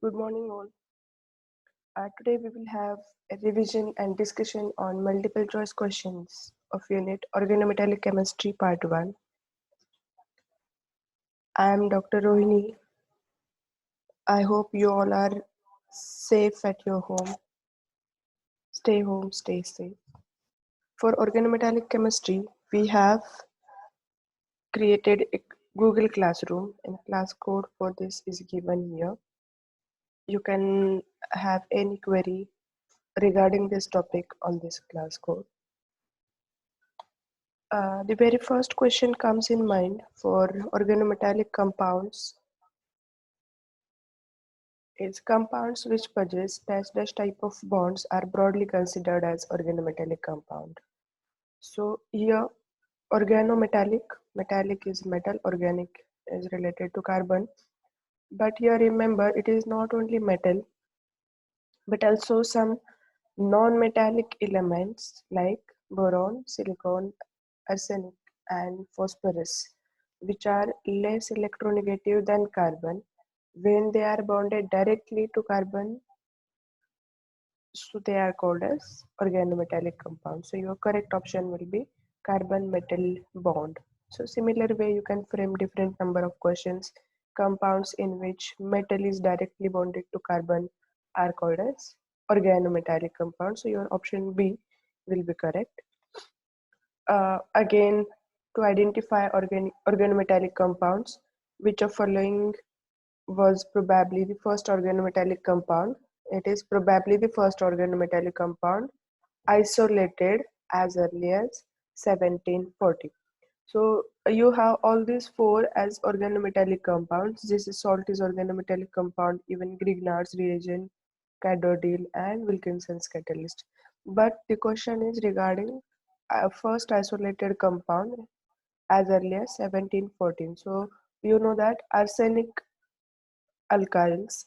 Good morning, all. Today we will have a revision and discussion on multiple choice questions of unit Organometallic Chemistry Part 1. I am Dr. Rohini. I hope you all are safe at your home. Stay home, stay safe. For organometallic chemistry, we have created a Google Classroom and class code for this is given here. You can have any query regarding this topic on this class code. The very first question comes in mind for organometallic compounds is compounds which possess dash type of bonds are broadly considered as organometallic compound. So here organometallic, metallic is metal, organic is related to carbon. But here remember it is not only metal but also some non-metallic elements like boron, silicon, arsenic and phosphorus, which are less electronegative than carbon when they are bonded directly to carbon, so they are called as organometallic compounds. So your correct option will be carbon metal bond. So similar way you can frame different number of questions. Compounds in which metal is directly bonded to carbon are called as organometallic compounds. So your option B will be correct. Again, to identify organometallic compounds, which of following was probably the first organometallic compound? It is probably the first organometallic compound isolated as early as 1740. So you have all these four as organometallic compounds. This is salt is organometallic compound, even Grignard's reagent, Cadodil, and Wilkinson's catalyst. But the question is regarding first isolated compound as early as 1714. So you know that arsenic alkyls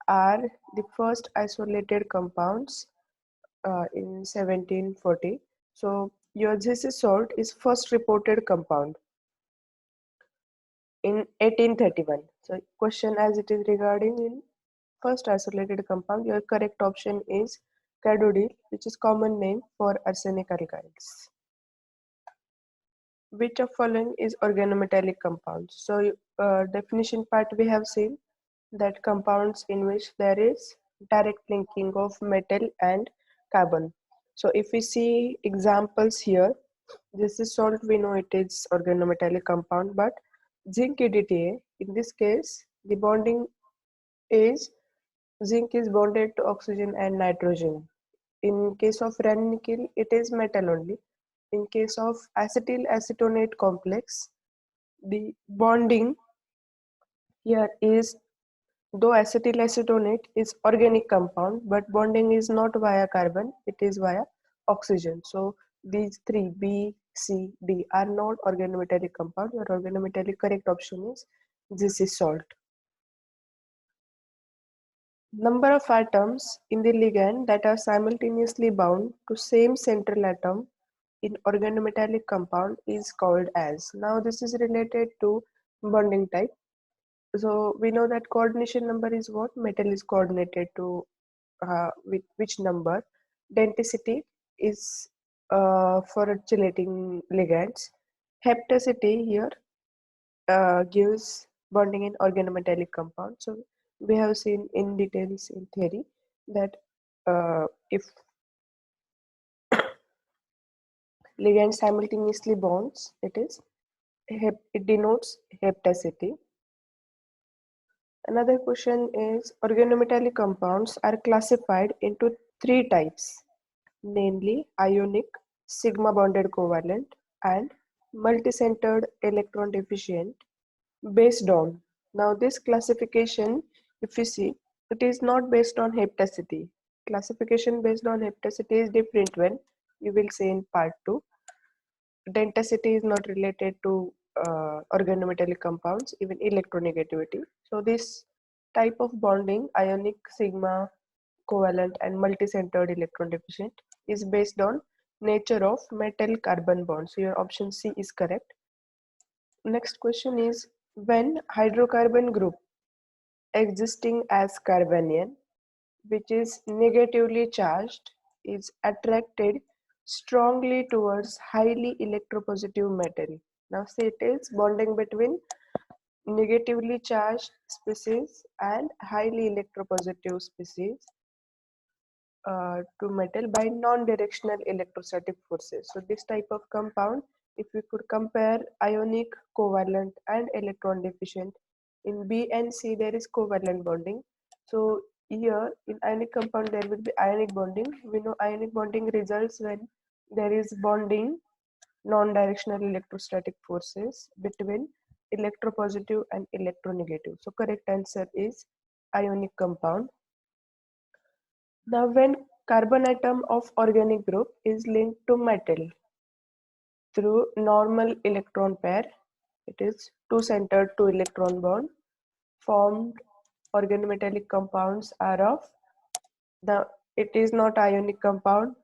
are the first isolated compounds in 1740. So your this is salt is first reported compound in 1831. So question as it is regarding in first isolated compound, your correct option is cadodil, which is common name for arsenic alkyls. Which of following is organometallic compounds? So definition part we have seen that compounds in which there is direct linking of metal and carbon. So if we see examples here, this is salt, we know it is organometallic compound, but zinc EDTA, in this case, the bonding is zinc is bonded to oxygen and nitrogen. In case of ranitidine, it is metal only. In case of acetyl acetonate complex, the bonding here is, though acetyl acetonate is organic compound, but bonding is not via carbon, it is via oxygen. So these three B, C, D are not organometallic compound. Your organometallic correct option is this is salt. Number of atoms in the ligand that are simultaneously bound to same central atom in organometallic compound is called as. Now this is related to bonding type. So we know that coordination number is what? Metal is coordinated to with which number? Denticity is for chelating ligands. Hepticity here gives bonding in organometallic compound. So we have seen in details in theory that if ligand simultaneously bonds, it denotes hepticity. Another question is organometallic compounds are classified into three types, namely ionic, sigma bonded covalent, and multicentered electron deficient based on. Now this classification, if you see, it is not based on hepticity. Classification based on hepticity is different when you will say in part 2. Denticity is not related to organometallic compounds, even electronegativity. So this type of bonding, ionic, sigma, covalent and multicentered electron deficient, is based on nature of metal carbon bond. So your option C is correct. Next question is when hydrocarbon group existing as carbanion, which is negatively charged, is attracted strongly towards highly electropositive metal. Now see, it is bonding between negatively charged species and highly electropositive species to metal by non-directional electrostatic forces. So this type of compound, if we could compare ionic, covalent and electron deficient, in B and C there is covalent bonding. So here in ionic compound there will be ionic bonding. We know ionic bonding results when there is bonding non-directional electrostatic forces between electropositive and electronegative. So correct answer is ionic compound. Now, when carbon atom of organic group is linked to metal through normal electron pair, it is two-centered two-electron bond, formed organometallic compounds are of the, it is not ionic compound,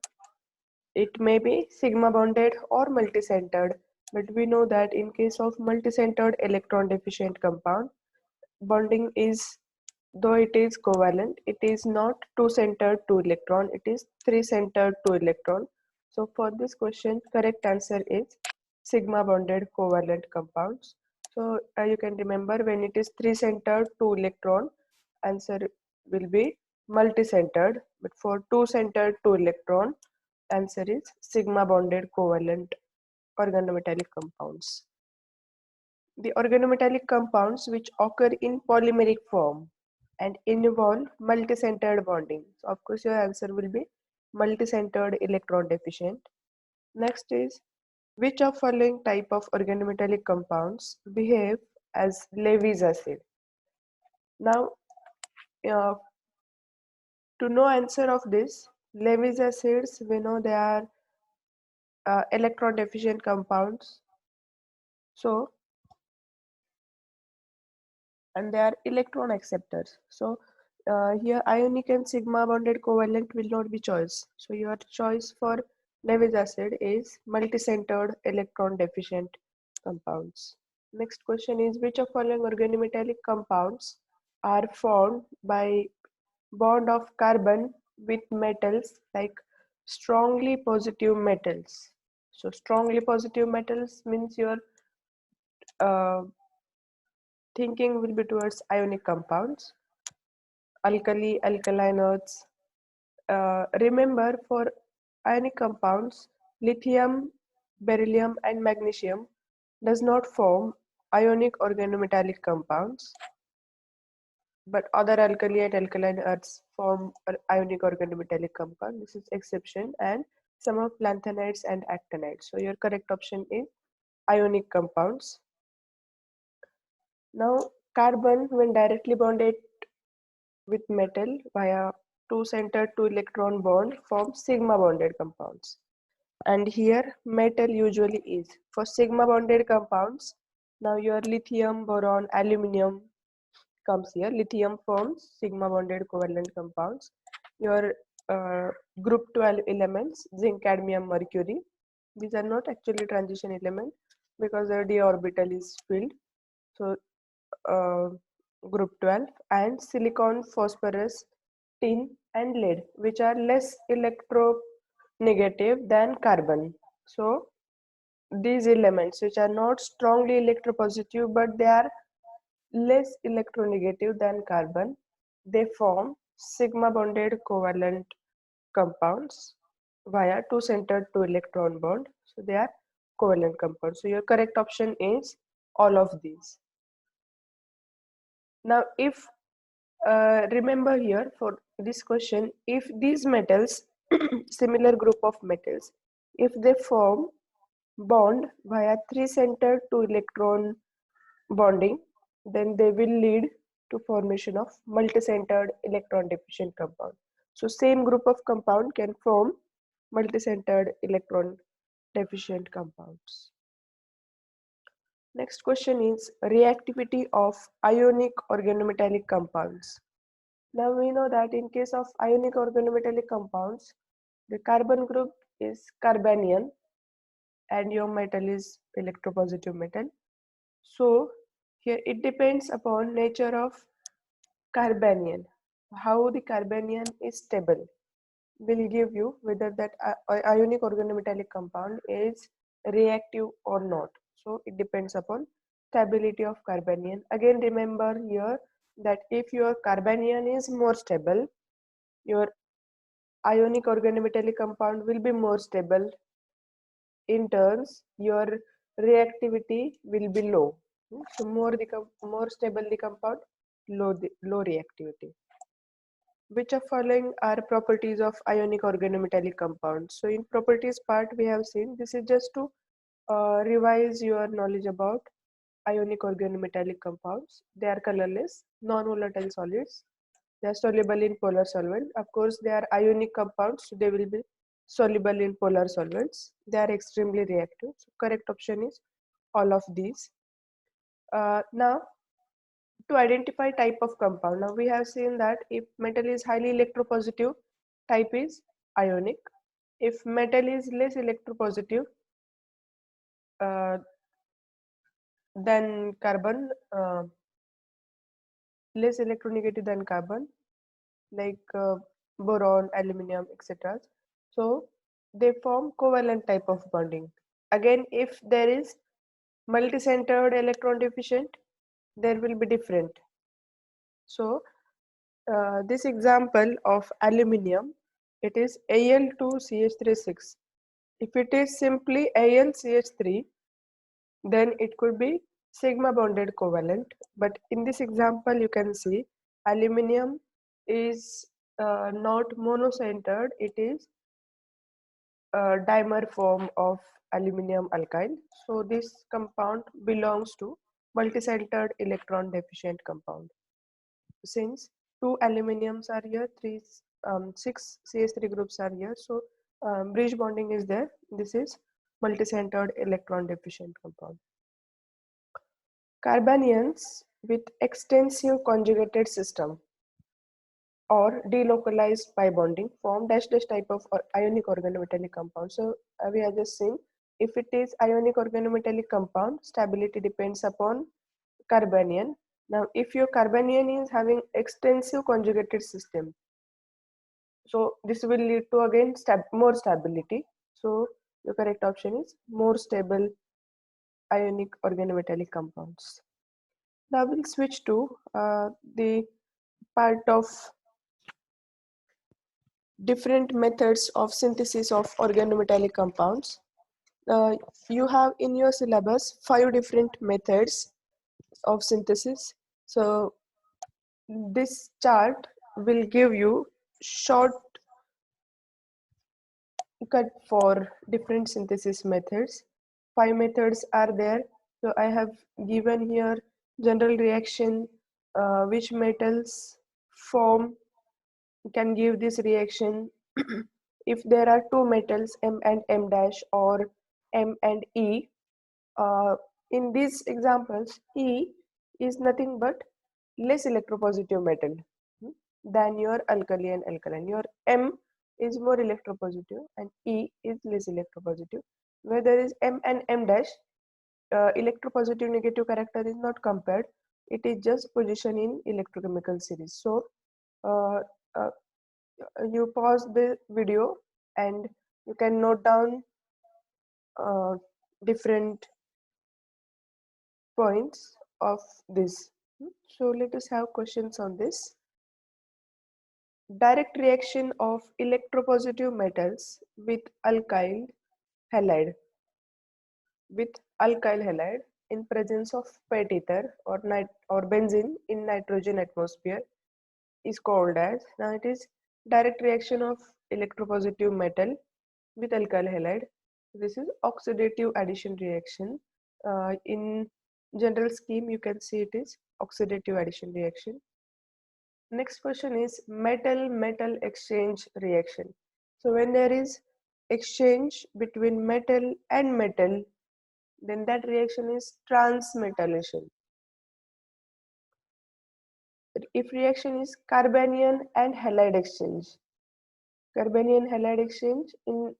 it may be sigma bonded or multi-centered, but we know that in case of multi-centered electron deficient compound, bonding is, though it is covalent, it is not two-centered two electron, it is three-centered two electron. So for this question, correct answer is sigma bonded covalent compounds. So you can remember when it is three-centered two electron, answer will be multi-centered, but for two-centered two electron, answer is sigma bonded covalent organometallic compounds. The organometallic compounds which occur in polymeric form and involve multi-centered bonding. So of course your answer will be multi-centered electron deficient. Next is, which of following type of organometallic compounds behave as Levy's acid? Now uh, to know answer of this, Levy's acids, we know they are electron deficient compounds. So and they are electron acceptors. So here ionic and sigma bonded covalent will not be choice. So your choice for Lewis acid is multi-centered electron deficient compounds. Next question is, which of following organometallic compounds are formed by bond of carbon with metals like strongly positive metals? So strongly positive metals means your uh, thinking will be towards ionic compounds, alkali, alkaline earths. Remember, for ionic compounds, lithium, beryllium, and magnesium does not form ionic organometallic compounds, but other alkali and alkaline earths form ionic organometallic compound. This is exception, and some of lanthanides and actinides. So your correct option is ionic compounds. Now, carbon, when directly bonded with metal via two-centered two-electron bond, forms sigma bonded compounds. And here metal usually is. For sigma bonded compounds, now your lithium, boron, aluminium comes here. Lithium forms sigma bonded covalent compounds. Your group 12 elements, zinc, cadmium, mercury, these are not actually transition elements because the d orbital is filled. So uh, group 12, and silicon, phosphorus, tin and lead, which are less electronegative than carbon. So these elements which are not strongly electropositive but they are less electronegative than carbon, they form sigma bonded covalent compounds via two-centered two-electron bond. So they are covalent compounds. So your correct option is all of these. Now if remember here for this question, if these metals, similar group of metals, if they form bond via three-centered two electron bonding, then they will lead to formation of multi-centered electron deficient compound. So same group of compound can form multi-centered electron deficient compounds. Next question is reactivity of ionic organometallic compounds. Now we know that in case of ionic organometallic compounds, the carbon group is carbanion and your metal is electropositive metal. So here it depends upon nature of Carbanion. How the carbanion is stable will give you whether that ionic organometallic compound is reactive or not. So it depends upon stability of carbanion. Again, remember here that if your carbanion is more stable, your ionic organometallic compound will be more stable. In turns, your reactivity will be low. So more stable the compound, low reactivity. Which of following are properties of ionic organometallic compounds? So in properties part we have seen, this is just to revise your knowledge about ionic organometallic compounds. They are colorless, non-volatile solids. They are soluble in polar solvent. Of course, they are ionic compounds, so they will be soluble in polar solvents. They are extremely reactive. So correct option is all of these. Now, to identify type of compound, now we have seen that if metal is highly electropositive, type is ionic. If metal is less electropositive uh, than carbon, less electronegative than carbon, like boron, aluminum, etc. So they form covalent type of bonding. Again, if there is multi-centered electron deficient, there will be different. So this example of aluminium, it is Al2CH36. If it is simply AlCH3, then it could be sigma bonded covalent. But in this example, you can see aluminium is not monocentered, it is a dimer form of aluminium alkyl. So this compound belongs to multicentered electron deficient compound. Since two aluminiums are here, six CH3 groups are here, so bridge bonding is there. This is multicentered electron deficient compound. Carbanions with extensive conjugated system or delocalized pi bonding form dash dash type of ionic organometallic compound. So we are just saying if it is ionic organometallic compound, stability depends upon carbanion. Now, if your carbanion is having extensive conjugated system, so this will lead to again more stability. So the correct option is more stable ionic organometallic compounds. Now we'll switch to the part of different methods of synthesis of organometallic compounds. You have in your syllabus 5 different methods of synthesis. So this chart will give you short cut for different synthesis methods. 5 methods are there. So I have given here general reaction, which metals form can give this reaction. If there are two metals M and M dash or M and E, in these examples E is nothing but less electropositive metal than your alkali and alkaline. Your M is more electropositive and E is less electropositive. Where there is M and M dash, electropositive negative character is not compared. It is just position in electrochemical series. So uh, uh, you pause the video and you can note down uh, different points of this. So let us have questions on this. Direct reaction of electropositive metals with alkyl halide in presence of PET ether or benzene in nitrogen atmosphere is called as, now it is direct reaction of electropositive metal with alkyl halide. This is oxidative addition reaction. In general scheme, you can see it is oxidative addition reaction. Next question is metal-metal exchange reaction. So when there is exchange between metal and metal, then that reaction is transmetallation. If reaction is carbanion and halide exchange, carbanion halide exchange, in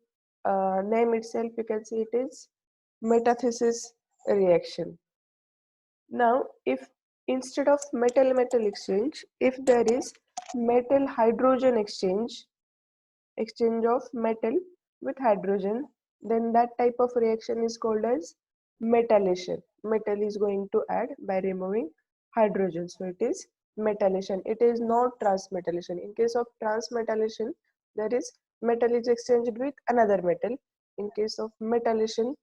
name itself you can see it is metathesis reaction. Now if instead of metal-metal exchange, if there is metal-hydrogen exchange of metal with hydrogen, then that type of reaction is called as metallation. Metal is going to add by removing hydrogen, so it is metallation. It is not transmetallation. In case of transmetallation, there is metal is exchanged with another metal. In case of metallation,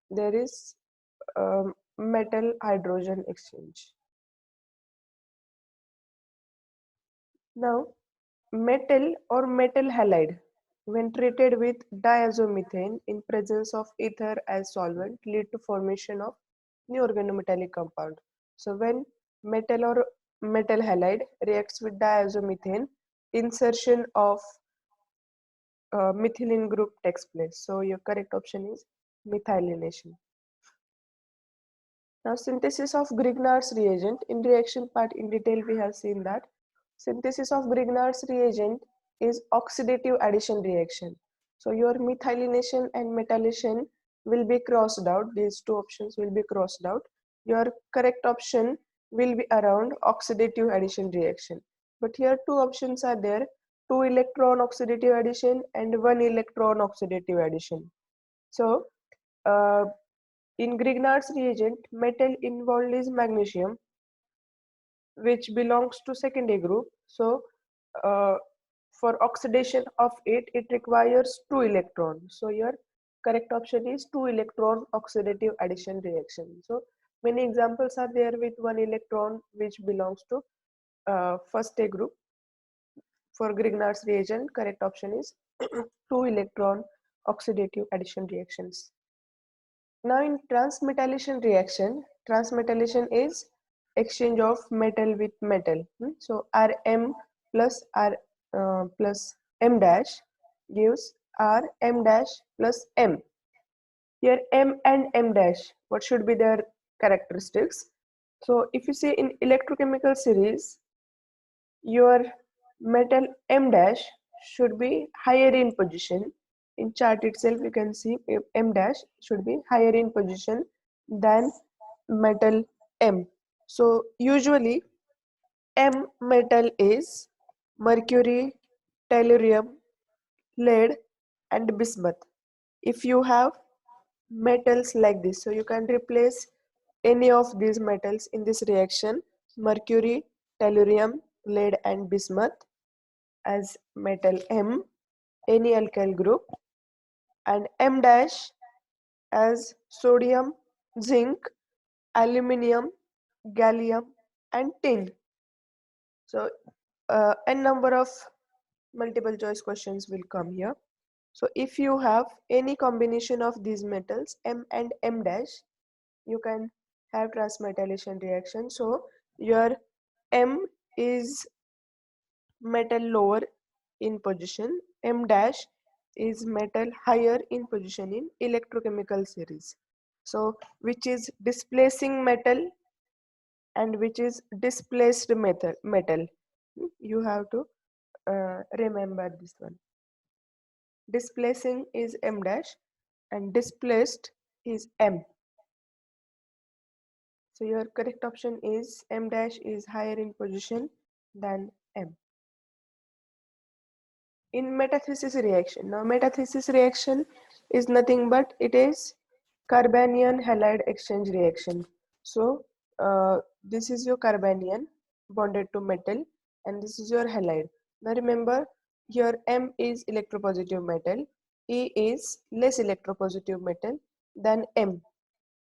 there is metal hydrogen exchange. Now, metal or metal halide, when treated with diazomethane in presence of ether as solvent, lead to formation of new organometallic compound. So when metal or metal halide reacts with diazomethane, insertion of methylene group takes place. So your correct option is methylation. Now synthesis of Grignard's reagent. In reaction part in detail we have seen that synthesis of Grignard's reagent is oxidative addition reaction. So your methylation and metallation will be crossed out. These two options will be crossed out. Your correct option will be around oxidative addition reaction. But here two options are there, 2 electron oxidative addition and 1 electron oxidative addition. So in Grignard's reagent, metal involved is magnesium, which belongs to secondary group. So for oxidation of it, it requires 2 electrons. So your correct option is 2 electron oxidative addition reaction. So many examples are there with 1 electron which belongs to first A group. For Grignard's reagent, correct option is 2 electron oxidative addition reactions. Now in transmetallation is exchange of metal with metal. So Rm plus R plus M dash gives Rm dash plus M. Here M and M dash, what should be their characteristics? So if you see in electrochemical series, your metal M dash should be higher in position. In chart itself you can see M dash should be higher in position than metal M. So usually M metal is mercury, tellurium, lead and bismuth. If you have metals like this, so you can replace any of these metals in this reaction, mercury, tellurium, lead and bismuth as metal M, any alkyl group, and M dash as sodium, zinc, aluminium, gallium and tin. So n number of multiple choice questions will come here. So if you have any combination of these metals M and M dash, you can have transmetallation reaction. So your M is metal lower in position, M dash is metal higher in position in electrochemical series. So which is displacing metal and which is displaced metal. You have to remember this one. Displacing is M dash and displaced is M. So your correct option is M dash is higher in position than M. In metathesis reaction, now metathesis reaction is nothing but it is carbanion halide exchange reaction. So this is your carbanion bonded to metal and this is your halide. Now remember here M is electropositive metal, E is less electropositive metal than M.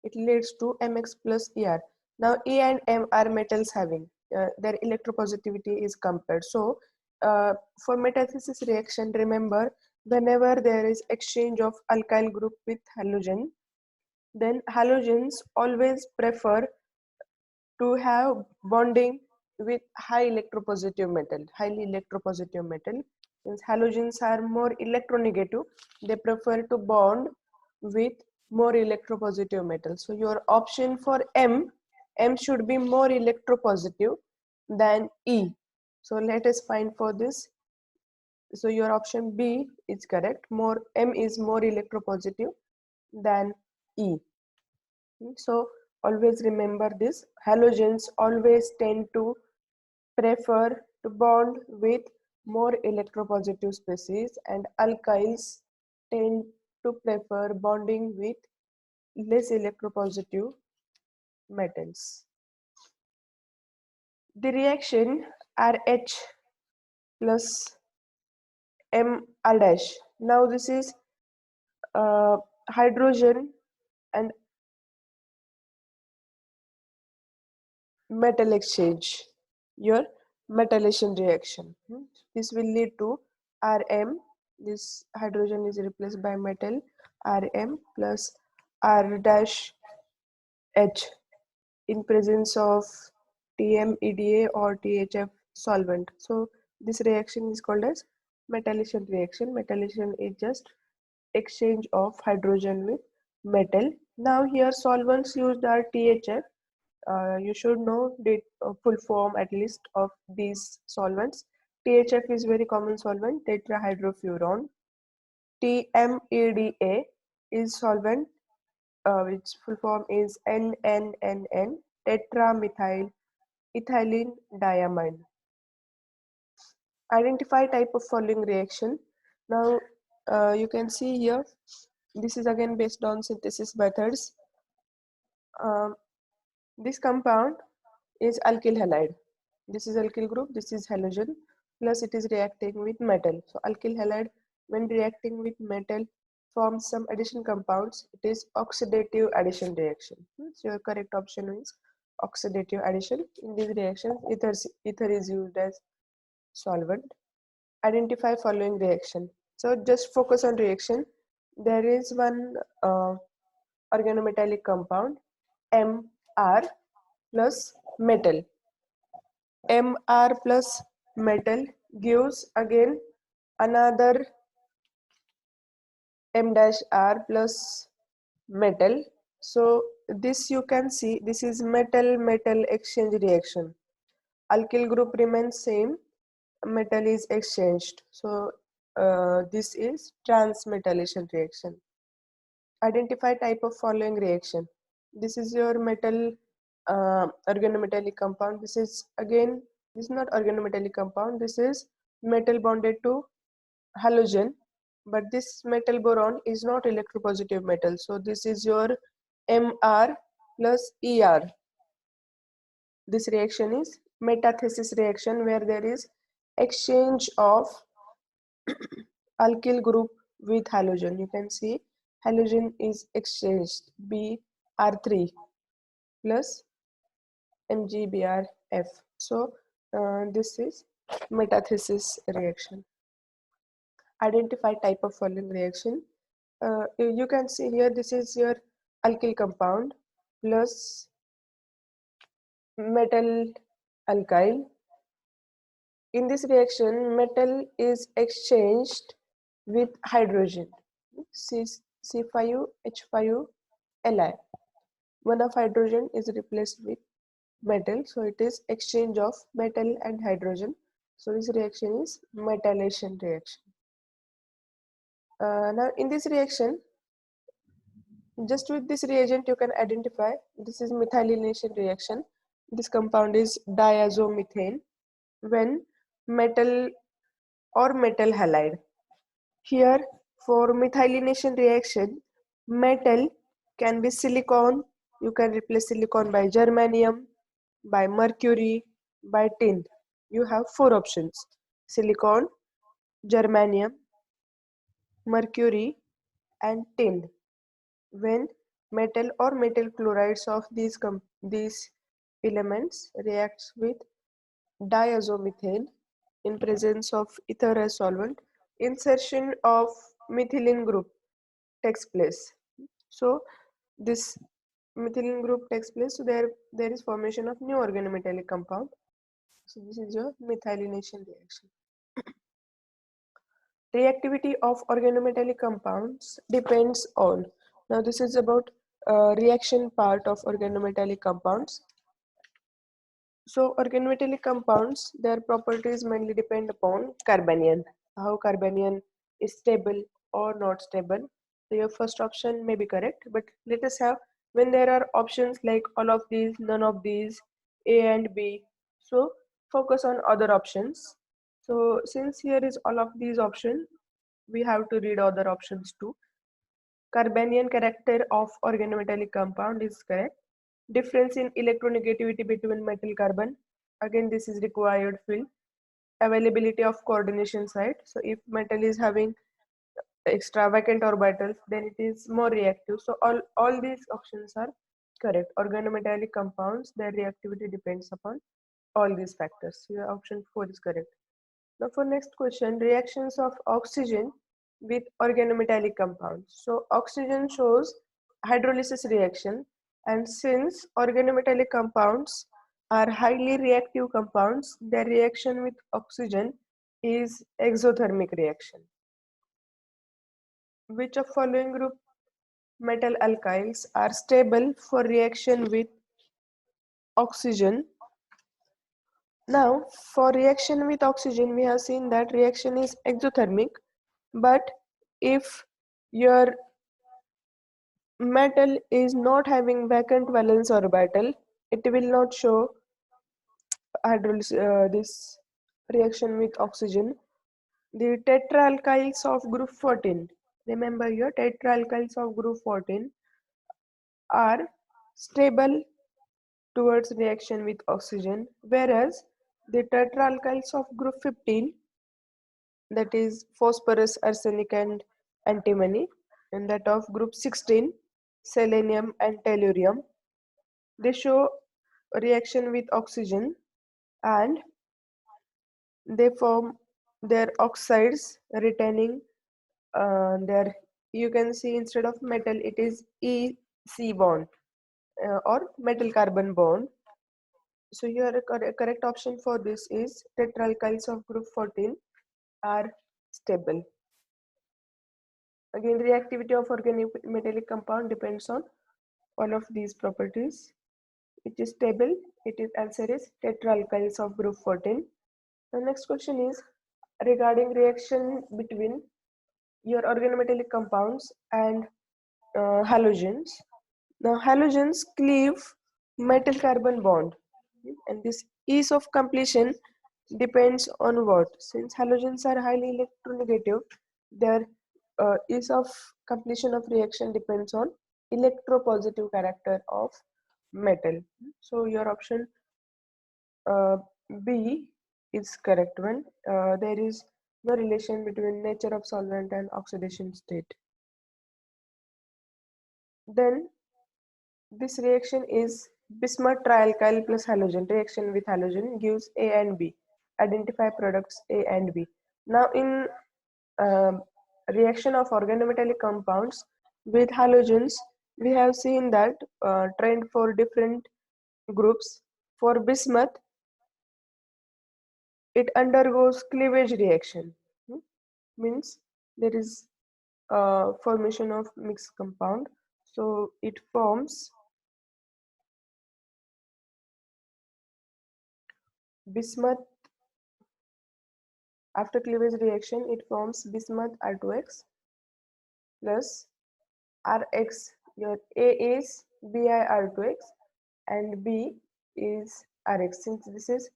It leads to Mx plus Er. Now E and M are metals having their electropositivity is compared. So for metathesis reaction, remember whenever there is exchange of alkyl group with halogen, then halogens always prefer to have bonding with high electropositive metal. Highly electropositive metal, since halogens are more electronegative, they prefer to bond with more electropositive metal. So your option for M should be more electropositive than E. So let us find for this. So your option B is correct. M is more electropositive than E. So Always remember this. Halogens always tend to prefer to bond with more electropositive species, and alkyls tend to prefer bonding with less electropositive metals. The reaction RH plus Mr dash. Now this is hydrogen and metal exchange, your metallation reaction. This will lead to Rm. This hydrogen is replaced by metal Rm plus R dash H in presence of TMEDA or THF solvent. So this reaction is called as metallation reaction. Metallation is just exchange of hydrogen with metal. Now here solvents used are THF. You should know the full form at least of these solvents. THF is very common solvent, tetrahydrofuran. TMEDA is solvent which full form is NNNN, tetramethyl ethylene diamine. Identify type of following reaction. Now you can see here, this is again based on synthesis methods. This compound is alkyl halide. This is alkyl group, this is halogen, plus it is reacting with metal. So alkyl halide, when reacting with metal, forms some addition compounds. It is oxidative addition reaction. So your correct option is oxidative addition. In these reactions, ether is used as solvent. Identify following reaction. So just focus on reaction. There is one organometallic compound, Mr plus metal. Mr plus metal gives again another M dash R plus metal. So this you can see, this is metal metal exchange reaction. Alkyl group remains same, metal is exchanged. So this is transmetallation reaction. Identify type of following reaction. This is your metal organometallic compound. This is again, this is not organometallic compound. This is metal bonded to halogen, but this metal boron is not electropositive metal. So this is your Mr plus Er. This reaction is metathesis reaction where there is exchange of alkyl group with halogen. You can see halogen is exchanged Br3 plus MgBrF. So this is metathesis reaction. Identify type of following reaction. You can see here, this is your alkyl compound plus metal alkyl. In this reaction, metal is exchanged with hydrogen, C5H5Li. One of hydrogen is replaced with metal, so it is exchange of metal and hydrogen. So this reaction is metallation reaction. Now in this reaction, just with this reagent you can identify this is methylation reaction. This compound is diazomethane when metal or metal halide. Here for methylation reaction, metal can be silicon. You can replace silicon by germanium, by mercury, by tin. You have 4 options: silicon, germanium, mercury and tin. When metal or metal chlorides of these elements reacts with diazomethane in presence of ether as solvent, insertion of methylene group takes place. So this methylene group takes place, so there is formation of new organometallic compound. So this is your methylation reaction. Reactivity of organometallic compounds depends on, now this is about reaction part of organometallic compounds. So organometallic compounds, their properties mainly depend upon carbanion, how carbanion is stable or not stable. So your first option may be correct, but let us have When there are options like all of these, none of these, A and B, so focus on other options. So since here is all of these options, we have to read other options too. Carbanion character of organometallic compound is correct. Difference in electronegativity between metal carbon. Again, this is required field. Availability of coordination site. So if metal is having extra vacant orbitals, then it is more reactive. So all these options are correct. Organometallic compounds, their reactivity depends upon all these factors. So your option 4 is correct. Now for next question, reactions of oxygen with organometallic compounds. So oxygen shows hydrolysis reaction, and since organometallic compounds are highly reactive compounds, their reaction with oxygen is exothermic reaction. Which of following group metal alkyls are stable for reaction with oxygen? Now, for reaction with oxygen, we have seen that reaction is exothermic, but if your metal is not having vacant valence orbital, it will not show this reaction with oxygen. The tetraalkyls of group 14, remember here, tetraalkyls of group 14 are stable towards reaction with oxygen, whereas the tetraalkyls of group 15, that is phosphorus, arsenic and antimony, and that of group 16, selenium and tellurium, they show reaction with oxygen and they form their oxides retaining their, you can see instead of metal it is EC bond or metal carbon bond. So here a correct option for this is tetraalkyls of group 14 are stable. Again, reactivity of organic metallic compound depends on all of these properties. It is stable. It is answer is tetraalkyls of group 14. The next question is regarding reaction between your organometallic compounds and halogens. Now halogens cleave metal carbon bond, and this ease of completion depends on what? Since halogens are highly electronegative, their ease of completion of reaction depends on electropositive character of metal. So your option uh, B is correct one. There is no relation between nature of solvent and oxidation state. Then this reaction is bismuth trialkyl plus halogen. Reaction with halogen gives A and B. Identify products A and B. Now in um reaction of organometallic compounds with halogens, we have seen that trend for different groups. For bismuth, it undergoes cleavage reaction. Means there is formation of mixed compound. So it forms bismuth. After cleavage reaction, it forms bismuth R2X plus Rx. Your A is BiR2X and B is Rx. Since this is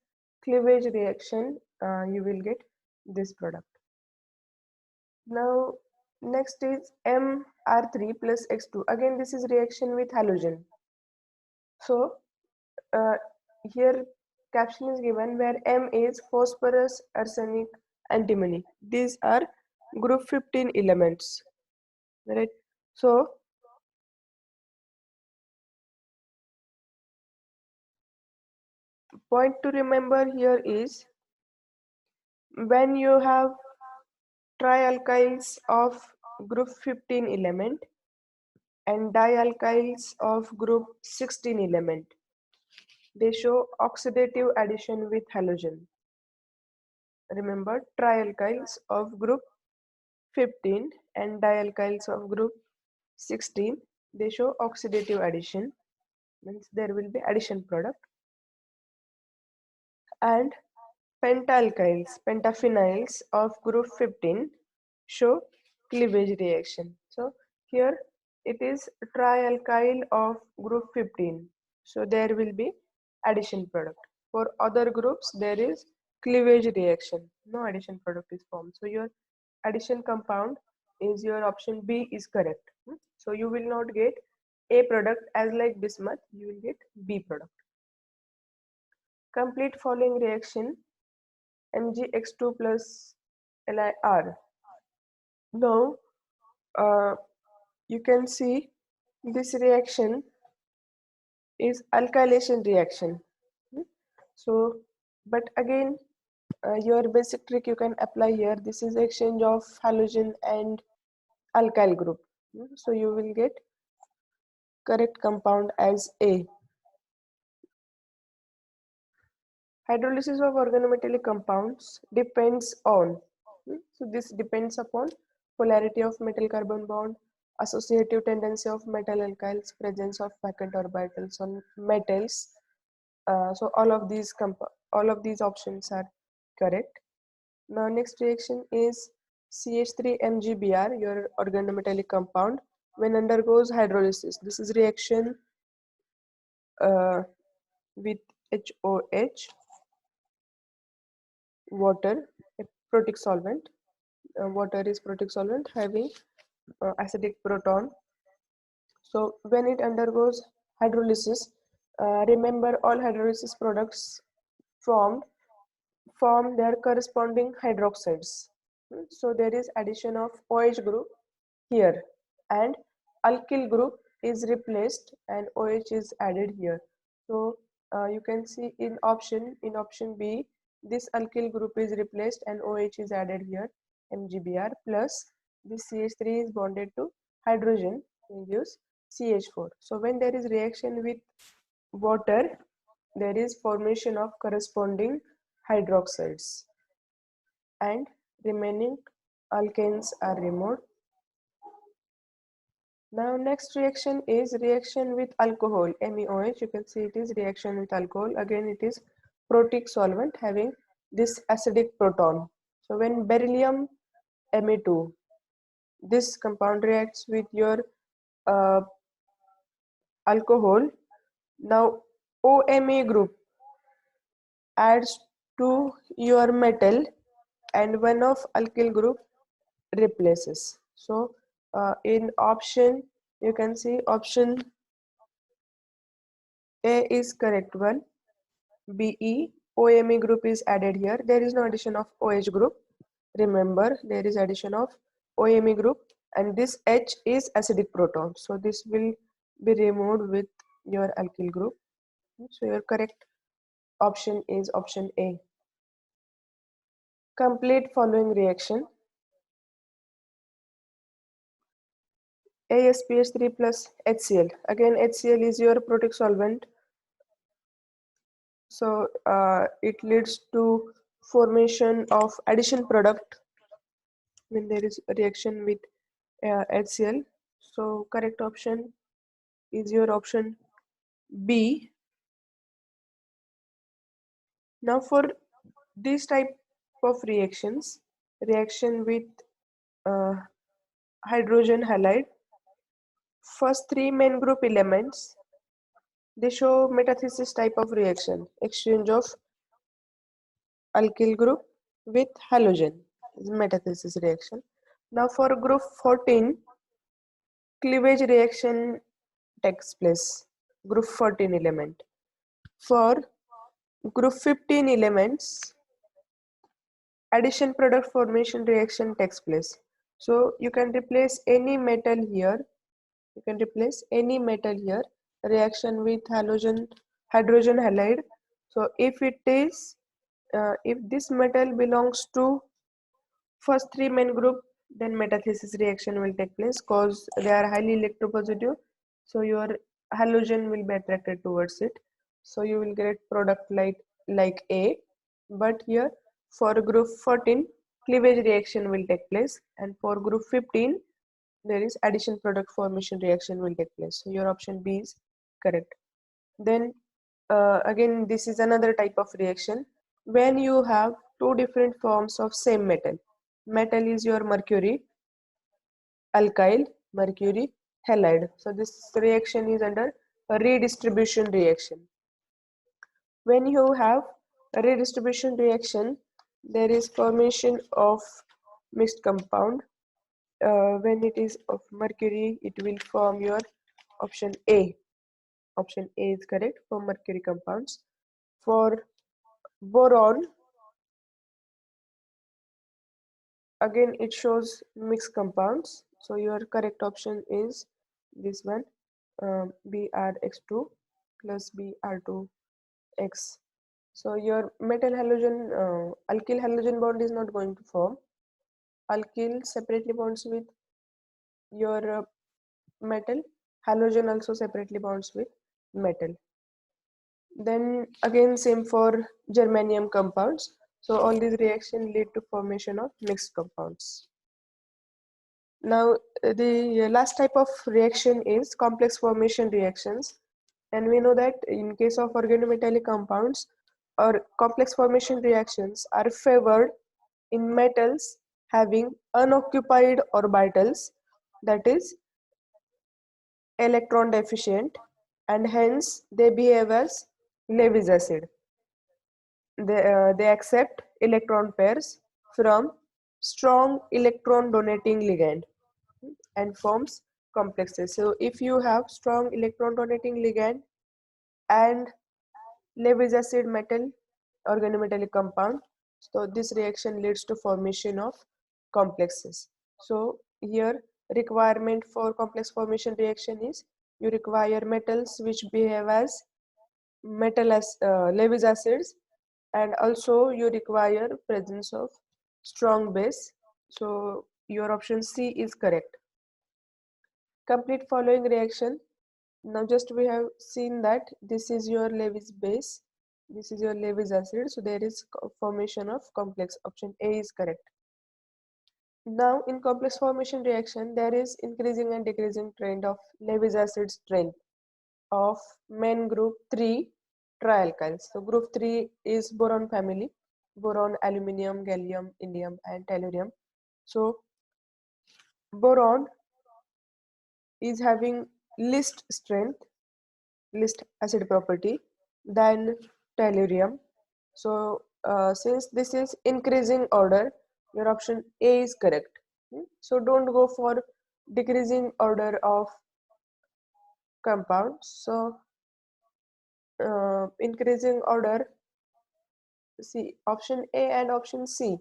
cleavage reaction, you will get this product. Now next is MR3 plus X2. Again, this is reaction with halogen. So uh, here caption is given where M is phosphorus, arsenic, antimony. These are group 15 elements, right? So point to remember here is when you have trialkyls of group 15 element and dialkyls of group 16 element, they show oxidative addition with halogen. Remember, trialkyls of group 15 and dialkyls of group 16, they show oxidative addition, means there will be addition product. And pentalkyls, pentaphenyls of group 15 show cleavage reaction. So here it is trialkyl of group 15. So there will be addition product. For other groups, there is cleavage reaction. No addition product is formed. So your addition compound is your option B is correct. So you will not get A product as like bismuth, you will get B product. Complete following reaction MgX2 plus LiR. Now you can see this reaction is alkylation reaction. So, but again, your basic trick you can apply here. This is exchange of halogen and alkyl group. So you will get correct compound as A. Hydrolysis of organometallic compounds depends on. So this depends upon polarity of metal carbon bond, associative tendency of metal alkyls, presence of vacant orbitals on metals. So all of these options are correct. Now next reaction is CH3MgBr, your organometallic compound, when undergoes hydrolysis. This is reaction with HOH, water, a protic solvent. Water is protic solvent having acidic proton. So when it undergoes hydrolysis, remember all hydrolysis products formed form their corresponding hydroxides. So there is addition of OH group here and alkyl group is replaced and OH is added here. So you can see in option B, this alkyl group is replaced and OH is added here, MgBr, plus this CH3 is bonded to hydrogen and gives CH4. So when there is reaction with water, there is formation of corresponding hydroxides and remaining alkanes are removed. Now next reaction is reaction with alcohol, MEOH. You can see it is reaction with alcohol. Again it is protic solvent having this acidic proton. So when beryllium Me2, this compound reacts with your alcohol. Now OMe group adds to your metal and one of alkyl group replaces. So in option you can see option A is correct one. BE OMe group is added here. There is no addition of OH group. Remember there is addition of OMe group and this H is acidic proton. So this will be removed with your alkyl group. So your correct option is option A. Complete following reaction. AsPH3 plus HCl. Again HCl is your protic solvent. So it leads to formation of addition product when there is a reaction with HCl. So correct option is your option B. Now for this type of reactions, reaction with uh, hydrogen halide, first three main group elements, they show metathesis type of reaction, exchange of alkyl group with halogen, is metathesis reaction. Now for group 14, cleavage reaction takes place, group 14 element. For group 15 elements, addition product formation reaction takes place. So you can replace any metal here, you can replace any metal here, reaction with hydrogen halide. So if it is, if this metal belongs to first three main group, then metathesis reaction will take place because they are highly electropositive. So your halogen will be attracted towards it. So you will get product like A. But here for group 14, cleavage reaction will take place, and for group 15, there is addition product formation reaction will take place. So your option B is correct. Then again, this is another type of reaction when you have two different forms of same metal. Metal is your mercury, alkyl, mercury, halide. So this reaction is under a redistribution reaction. When you have a redistribution reaction, there is formation of mixed compound. When it is of mercury, it will form your option A. Option A is correct for mercury compounds. For boron, again it shows mixed compounds. So your correct option is this one, Brx2 plus Br2x. So your metal halogen, alkyl halogen bond is not going to form. Alkyl separately bonds with your metal. Halogen also separately bonds with metal. Then again same for germanium compounds. So all these reactions lead to formation of mixed compounds. Now the last type of reaction is complex formation reactions, and we know that in case of organometallic compounds or complex formation reactions are favored in metals having unoccupied orbitals, that is electron deficient, and hence they behave as Lewis acid. They accept electron pairs from strong electron donating ligand and forms complexes. So if you have strong electron donating ligand and Lewis acid metal organometallic compound, so this reaction leads to formation of complexes. So here requirement for complex formation reaction is you require metals which behave as Lewis acids, and also you require presence of strong base. So your option C is correct. Complete following reaction. Now just we have seen that this is your Lewis base, this is your Lewis acid, so there is formation of complex. Option A is correct. Now in complex formation reaction, there is increasing and decreasing trend of Lewis acid strength of main group 3 trialkyls. So group 3 is boron family, boron, aluminium, gallium, indium and tellurium. So boron is having least strength, least acid property than tellurium. So since this is increasing order, your option A is correct. So don't go for decreasing order of compounds. So increasing order, see option A and option C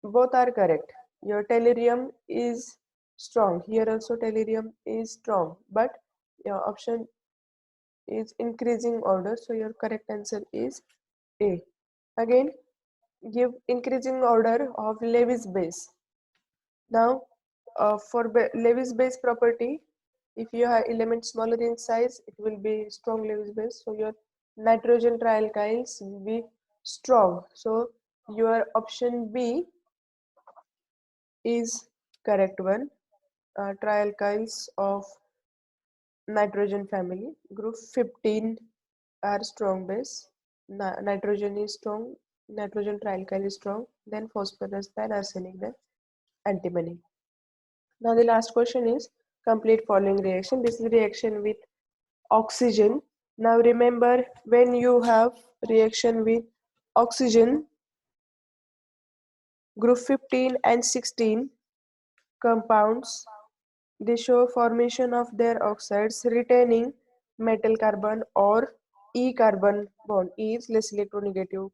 both are correct. Your tellurium is strong. Here also tellurium is strong, but your option is increasing order, so your correct answer is A. Again, give increasing order of Lewis base. Now, for Lewis base property, if you have element smaller in size, it will be strong Lewis base. So your nitrogen trialkyls will be strong. So your option B is correct one. Trialkyls of nitrogen family, group 15 are strong base. Nitrogen is strong, nitrogen trialkyl is strong, then phosphorus, then arsenic, then antimony. Now the last question is complete following reaction. This is reaction with oxygen. Now remember, when you have reaction with oxygen, group 15 and 16 compounds, they show formation of their oxides retaining metal carbon or E carbon bond. E is less electronegative,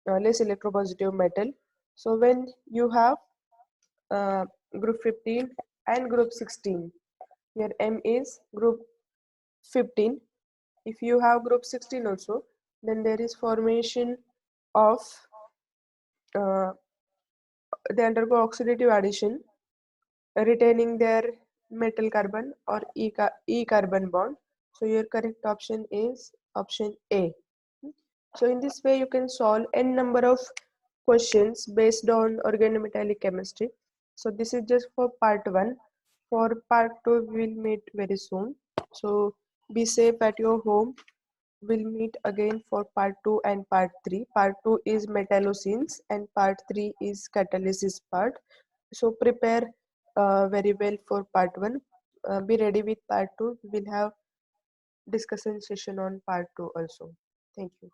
less electropositive metal. So when you have group 15 and group 16, here M is group 15. If you have group 16 also, then there is formation of they undergo oxidative addition retaining their metal carbon or E carbon bond. So your correct option is option A. So in this way you can solve n number of questions based on organometallic chemistry. So this is just for part 1. For part 2 we will meet very soon. So be safe at your home. We'll meet again for part 2 and part 3. Part 2 is metallocene and part 3 is catalysis part. So prepare very well for part 1. be ready with part 2. We will have discussion session on part 2 also. Thank you.